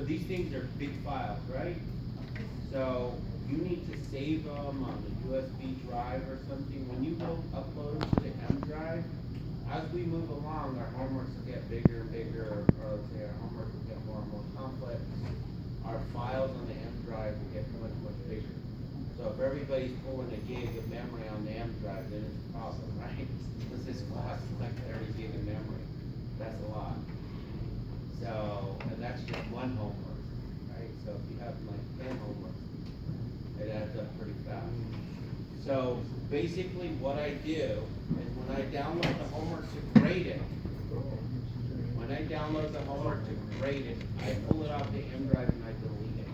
these things are big files, right? So you need to save them on a USB drive or something. When you go upload them to the M drive, as we move along, our homeworks will get bigger and bigger, or let's say our homework will get more and more complex. Our files on the M drive will get much, much bigger. So if everybody's pulling a gig of memory on the M drive, then it's a problem, right? Because this class is like 30 gig of memory. That's a lot. So, and that's just one homework, right? So if you have like 10 homeworks, it adds up pretty fast. So basically what I do is when I download the homework to grade it, I pull it off the M drive and I delete it.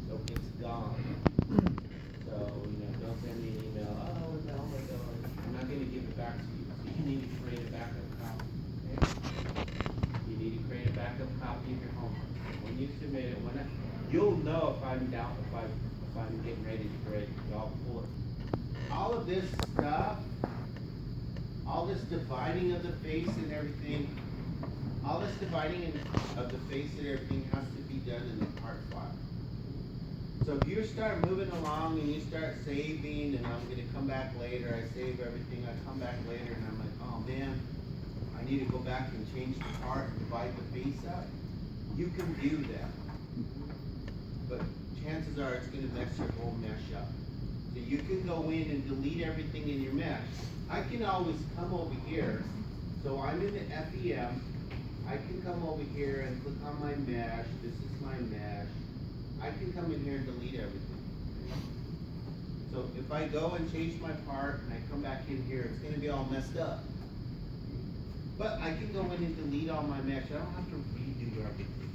So it's gone. So, don't send me an email, oh, where's the homework going? I'm not gonna give it back to you. So you need to create a backup copy. Okay? You need to create a backup copy of your homework. When you submit it, you'll know if I'm getting ready to grade it. I'll pull it. All of this stuff, all this dividing of the face and everything, all this dividing of the face and everything has to be done in the part file. So if you start moving along and you start saving, and I'm going to come back later, I save everything, I come back later and I'm like, oh man, I need to go back and change the part and divide the face up. You can do that. But chances are it's going to mess your whole mesh up. So you can go in and delete everything in your mesh. I can always come over here. So I'm in the FEM. I can come over here and click on my mesh. This is my mesh. I can come in here and delete everything. So if I go and change my part and I come back in here, it's going to be all messed up. But I can go in and delete all my mesh. I don't have to redo everything.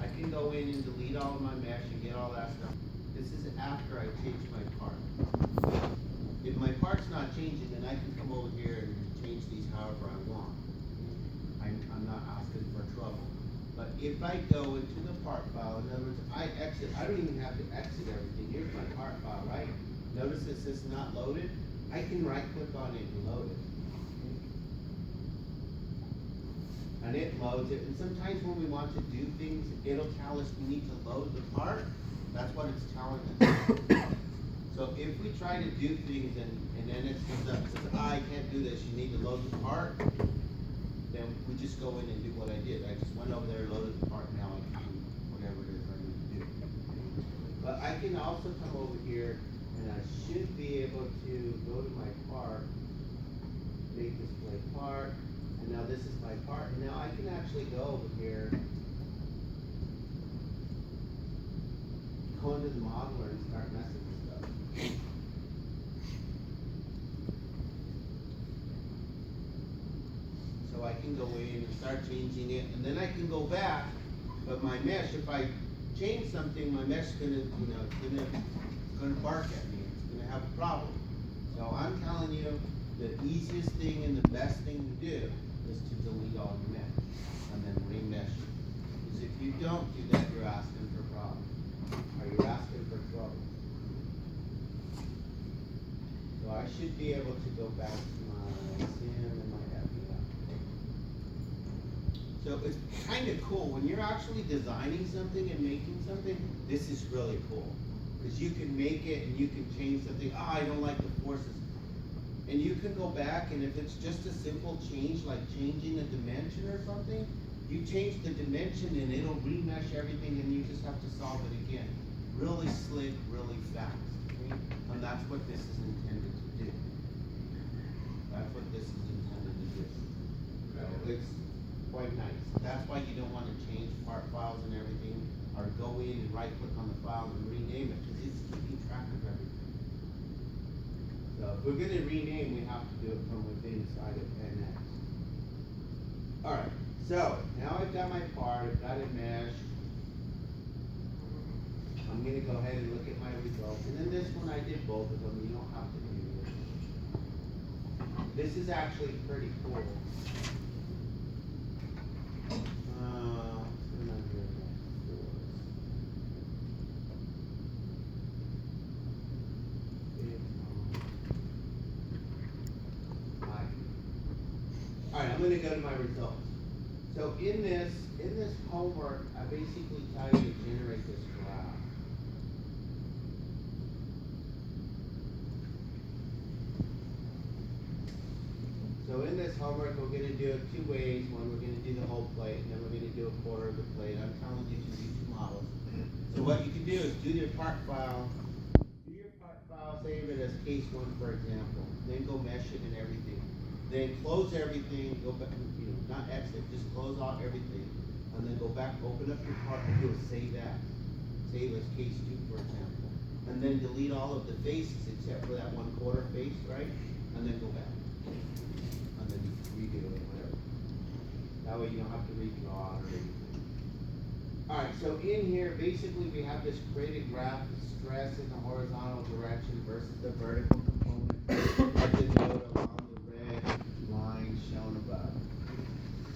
I can go in and delete all of my mesh and get all that stuff. This is after I change my part. If my part's not changing, then I can come over here and change these however I want. I'm not asking for trouble. But if I go into the part file, in other words, I don't even have to exit everything. Here's my part file, right? Notice it says not loaded. I can right click on it and load it. And it loads it. And sometimes when we want to do things, it'll tell us we need to load the part. That's what it's telling us. So if we try to do things and then it comes up and says, I can't do this, you need to load the part, then we just go in and do what I did. I just went over there, loaded the part, now I can do whatever it is I need to do. But I can also come over here and I should be able to go to my part, make display part, and now this is my part. And now I can actually go over here, go into the modeler and start messing with stuff. So I can go in and start changing it, and then I can go back. But my mesh, if I change something, my mesh is gonna bark at me. It's gonna have a problem. So I'm telling you, the easiest thing and the best thing to do is to delete all your mesh and then remesh it. Because if you don't do that, you're asking for problems. Or you're asking for trouble. So I should be able to go back to my sim and my FEM. So it's kind of cool. When you're actually designing something and making something, this is really cool. Because you can make it and you can change something. Oh, I don't like the forces. And you can go back, and if it's just a simple change, like changing a dimension or something, you change the dimension and it'll remesh everything and you just have to solve it again. Really slick, really fast. Okay? And that's what this is intended to do. That's what this is intended to do. So it's quite nice. That's why you don't want to change part files and everything, or go in and right click on the file and rename it, because it's keeping track of everything. So if we're going to rename, we have to do it from within inside of NX. Alright, so now I've got my part, I've got it meshed. I'm going to go ahead and look at my results. And then this one I did both of them, you don't have to do this. This is actually pretty cool. Alright, I'm going to go to my results. So in this, in this homework, I basically tell you to generate this graph. So in this homework, we're going to do it two ways. One, we're going to do the whole plate, and then we're going to do a quarter of the plate. I'm telling you to do two models. So what you can do is do your part file. Do your part file, save it as case 1, for example. Then go mesh it and everything. Then close everything, go back, not exit, just close out everything. And then go back, open up your part, and do a save as. Save as case 2, for example. And then delete all of the faces except for that 1/4 face, right? And then go back. And then redo it, whatever. That way you don't have to redraw or anything. Alright, so in here, basically we have this created graph of stress in the horizontal direction versus the vertical component of the node along the red line shown above.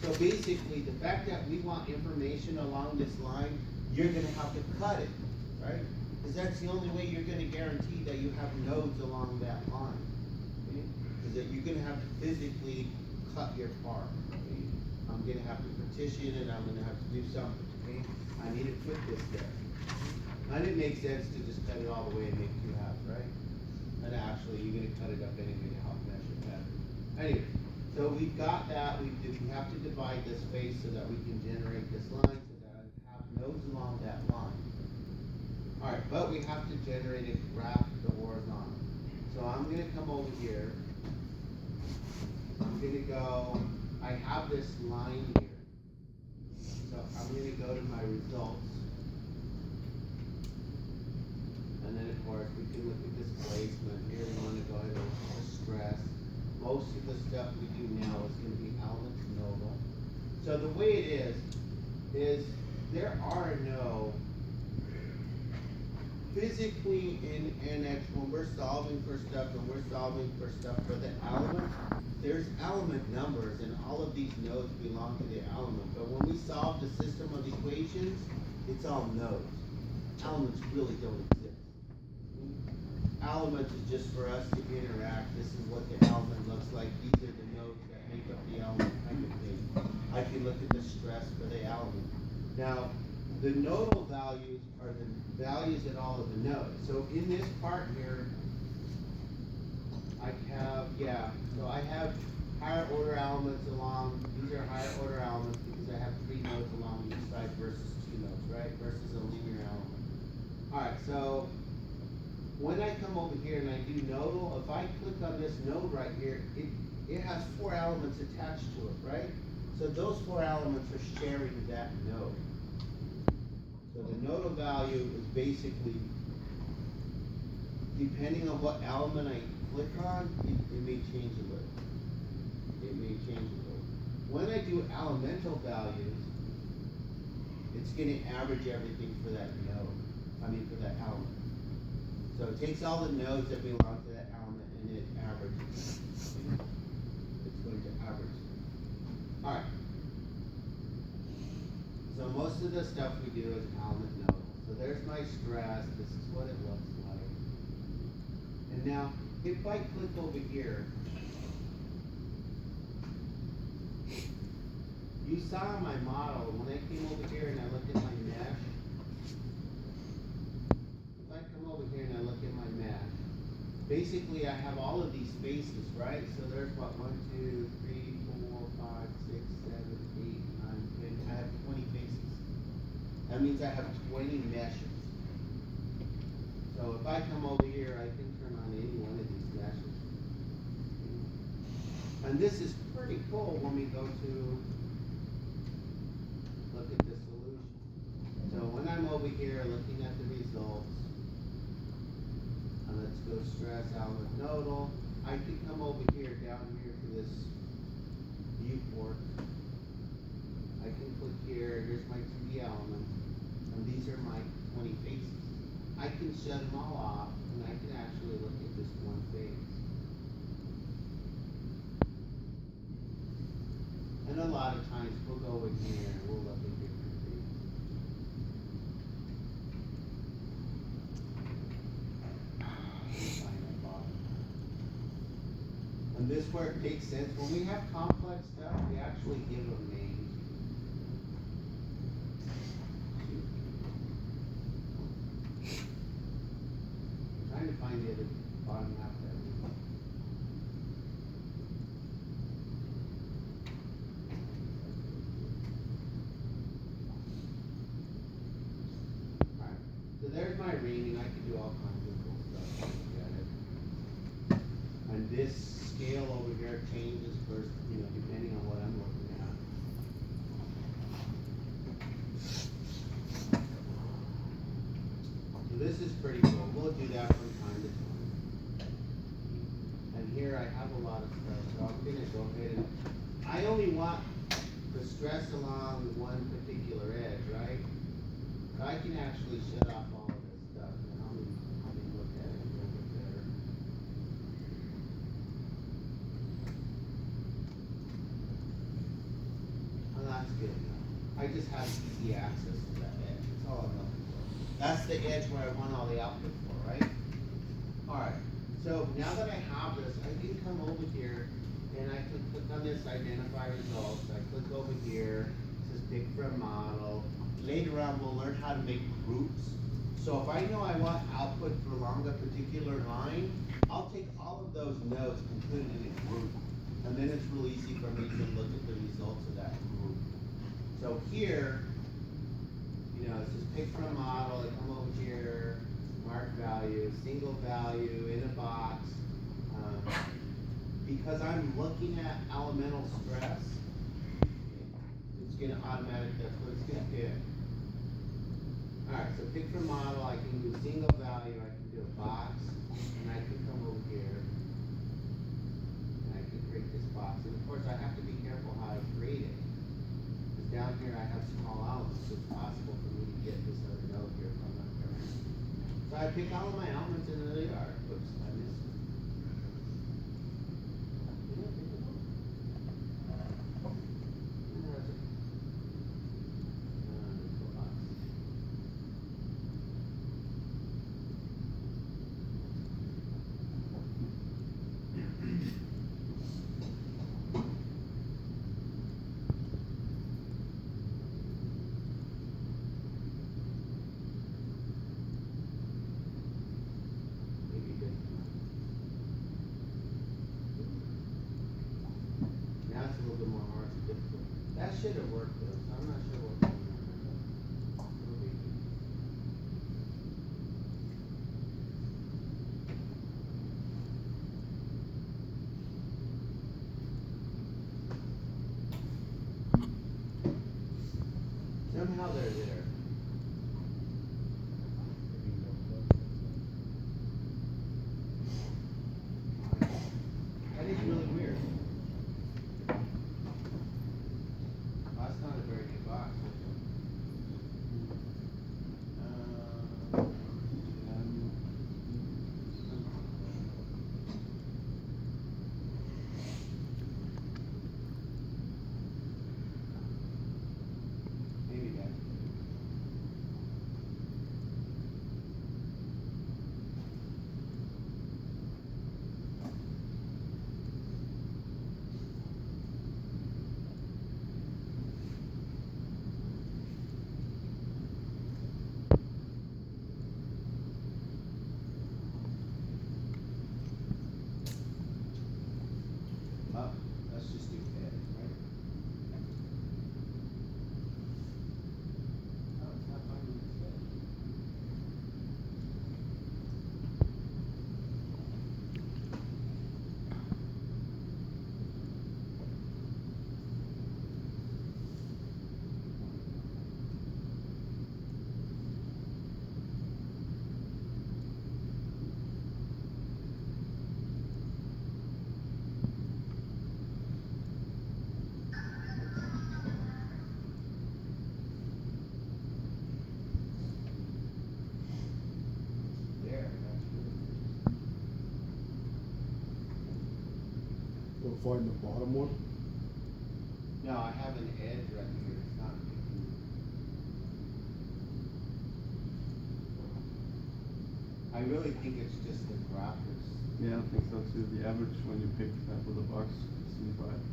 So basically, the fact that we want information along this line, you're going to have to cut it, right? Because that's the only way you're going to guarantee that you have nodes along that line. Okay? Is that you're going to have to physically cut your part. Okay? I'm going to have to partition it. I'm going to have to do something. Okay? I need to put this there. And it makes sense to just cut it all the way and make 2 halves, right? And actually, you're going to cut it up anyway to help measure better. Anyway, so we've got that. We have to divide this space so that we can generate this line so that I have nodes along that line. All right, but we have to generate a graph the horizontal. So I'm going to come over here. I'm going to go, I have this line here. So I'm going to go to my results. And then of course we can look at displacement. Here we want to go ahead and look at the stress. Most of the stuff we do now is going to be elements nodal. So the way it is there are no physically in NX when we're solving for stuff and we're solving for stuff for the element, there's element numbers and all of these nodes belong to the element. But when we solve the system of equations, it's all nodes. Elements really don't exist. Elements is just for us to interact. This is what the element looks like. These are the nodes that make up the element kind of thing. I can look at the stress for the element. Now, the nodal values are the values at all of the nodes. So in this part here, I have, so I have higher order elements along, these are higher order elements because I have 3 nodes along each side versus 2 nodes, right? Versus a linear element. Alright, so when I come over here and I do nodal, if I click on this node right here, it has 4 elements attached to it, right? So those 4 elements are sharing that node. So the nodal value is basically, depending on what element I click on, it may change a little. It may change a little. When I do elemental values, it's going to average everything for that node. For that element. So it takes all the nodes that belong to that element and it averages. It's going to average. Alright. So most of the stuff we do is element nodal. So there's my stress. This is what it looks like. And now, if I click over here, you saw my model. When I came over here and I looked at my mesh, if I come over here and I look at my mesh, basically I have all of these spaces, right? So there's what, 1, 2, 3, 4, 5, 6, 7, 8, 9, 10. I have 20 faces. That means I have 20 meshes. So if I come over here, I can turn on any one of these meshes. And this is pretty cool when we go to look at the solution. So when I'm over here looking at the results, and let's go stress element nodal, I can come over here, down here to this viewport. I can click here, here's my 2D element, and these are my 20 faces. I can shut them all off, and I can actually look at this one face. And a lot of times we'll go in here and we'll look at different things. And this where it makes sense. When we have complex stuff, we actually give them names. find the other bottom half there. Alright, so there's my reading. I can do all kinds of cool stuff. Look at it. And this scale over here changes first, depending on what I'm looking at. So this is pretty cool. We'll do that from time to time. And here I have a lot of stuff, so I'm gonna go ahead and, I only want the stress along one particular edge, right? But I can actually shut off all of this stuff, and let me look at it a little bit better. Oh, that's good enough. I just have easy access to that edge. That's all I'm looking for. That's the edge where I want all the output for, right? Alright, so now that I have this, I can come over here and I can click on this identify results. I click over here, it says pick from model. Later on we'll learn how to make groups. So if I know I want output for along a particular line, I'll take all of those nodes and put it in a group. And then it's real easy for me to look at the results of that group. So here, it says pick from model, I come over here, mark value, single value, in a box. Because I'm looking at elemental stress, it's gonna automatically, that's what it's gonna pick. Alright, so pick from model, I can do single value, I can do a box, and I can come over here, and I can create this box. And of course I have to be careful how I create it. Because down here I have small elements, so it's possible for me to get this other node here if I'm not careful. So I pick all of my elements and there they are. Oops, I missed it. Did I pick them all? Where is it? The box. Maybe it didn't. Now it's a little bit more hard to difficult. That should have worked though, so I'm not sure what's going on. It'll be- Somehow they're there. That is really weird. That's not a very good box. Maybe that. Oh, let's just do that, right? Oh, it's not finding this edge. There, that's good. You'll find the bottom one. No, I have an edge right here, it's not picking. I really think it's just the graphics. Yeah, I think so too. The average when you pick that with the box seems right.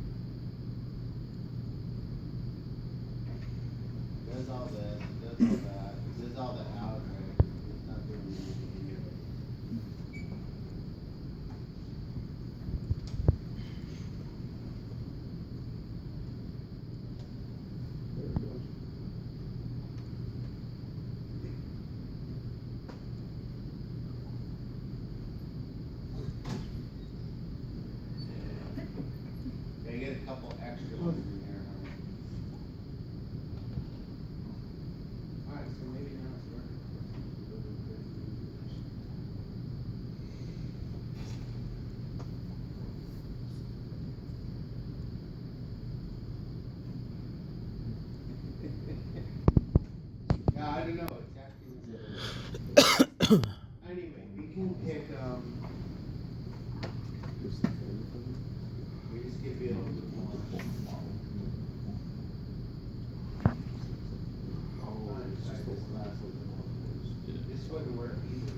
Does all this, does all that, does all the algorithm, it's not doing anything here. give you a little bit more. This wouldn't work either.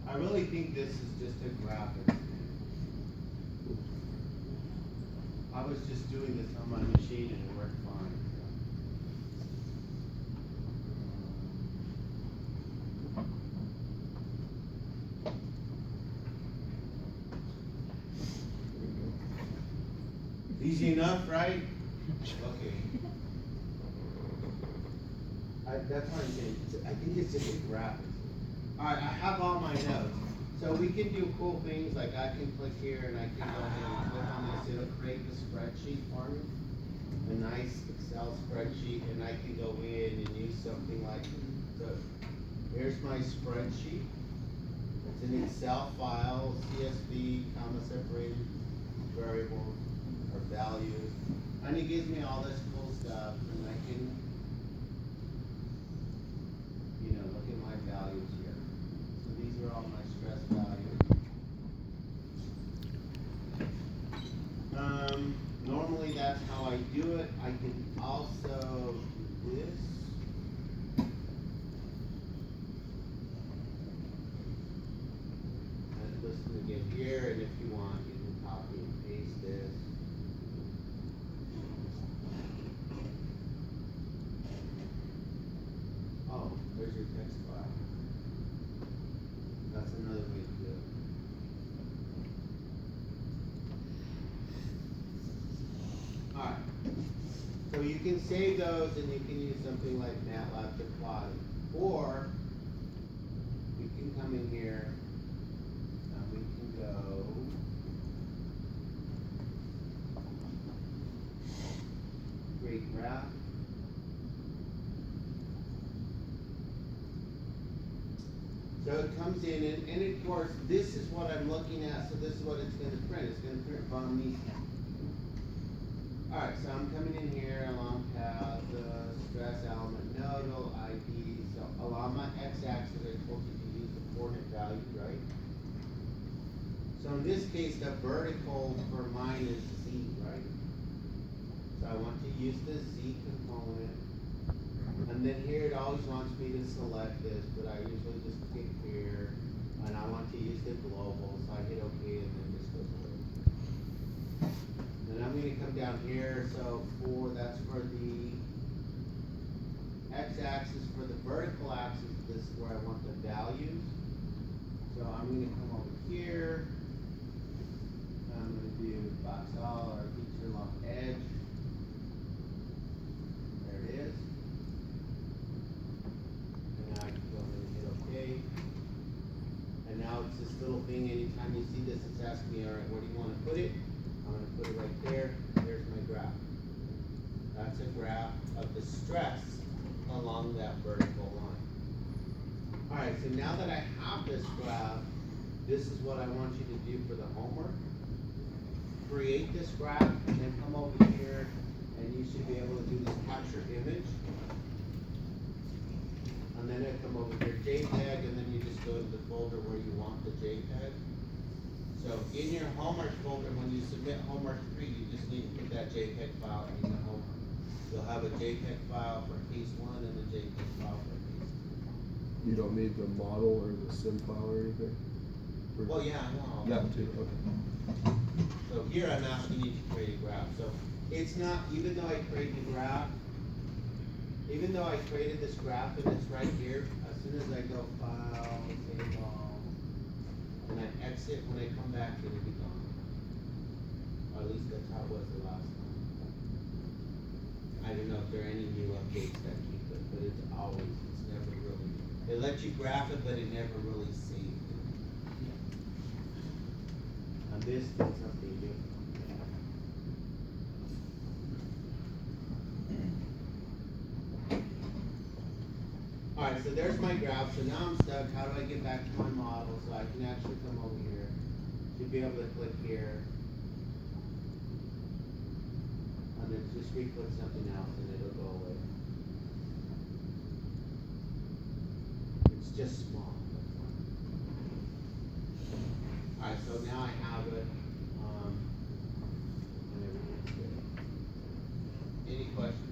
I really think this is just a graphic. I was just doing this on my machine and it worked fine. Easy enough, right? Okay. That's what I'm saying. I think it's just a graphic. Alright, I have all my notes. So we can do cool things like I can click here and I can go ahead and click on this. It'll create the spreadsheet for me. A nice Excel spreadsheet, and I can go in and use something like, so here's my spreadsheet. It's an Excel file, CSV, comma separated variables or values. And it gives me all this cool stuff, and I can, you know, look at my values here. So these are all my stress values. Normally that's how I do it. I can also do this. And listen again here, and if you want, you can copy and paste this. Oh, there's your text file. That's another way to do it. Alright, so you can save those and you can use something like MATLAB to plot it. Or, we can come in here and we can go create graph. So it comes in and of course, this is what I'm looking at, so this is what it's gonna print. It's gonna print von Mises. Alright, so I'm coming in here along path, stress element, nodal, ID. So along my x-axis, I told you to use the coordinate value, right? So in this case, the vertical for mine is z, right? So I want to use the z component. And then here it always wants me to select this, but I usually just click here. And I want to use the global, so I hit OK and then this goes away. Then I'm going to come down here, so that's for the x-axis. For the vertical axis, this is where I want the values. So I'm going to come over here. I'm going to do box all or feature lock edge. There it is. And now I can go ahead and hit OK. And now it's this little thing. Anytime you see this, it's asking me, all right, where do you want to put it? I'm going to put it right there. There's my graph. That's a graph of the stress along that vertical line. Alright, so now that I have this graph, this is what I want you to do for the homework. Create this graph and then come over here and you should be able to do this capture image. And then it'll come over here, JPEG, and then you just go to the folder where you want the JPEG. So in your homework folder, when you submit homework 3, you just need to put that JPEG file in the homework. You'll have a JPEG file for case 1 and a JPEG file for case 2. You don't need the model or the sim file or anything? Well, yeah, I want all That too, okay. So here I'm asking you to create a graph. So it's not, even though I created the graph, even though I created this graph and it's right here, as soon as I go file, save all, and I exit, when I come back, it'll be gone. Or at least that's how it was the last time. I don't know if there are any new updates that keep it, but it's always, it's never really, they let you graph it, but it never really saved it. And this did something different. Alright, so there's my graph. So now I'm stuck. How do I get back to my model so I can actually come over here? Should be able to click here. And then just re-click something else and it'll go away. just small. Alright, so now I have it, and everything's good. Any questions?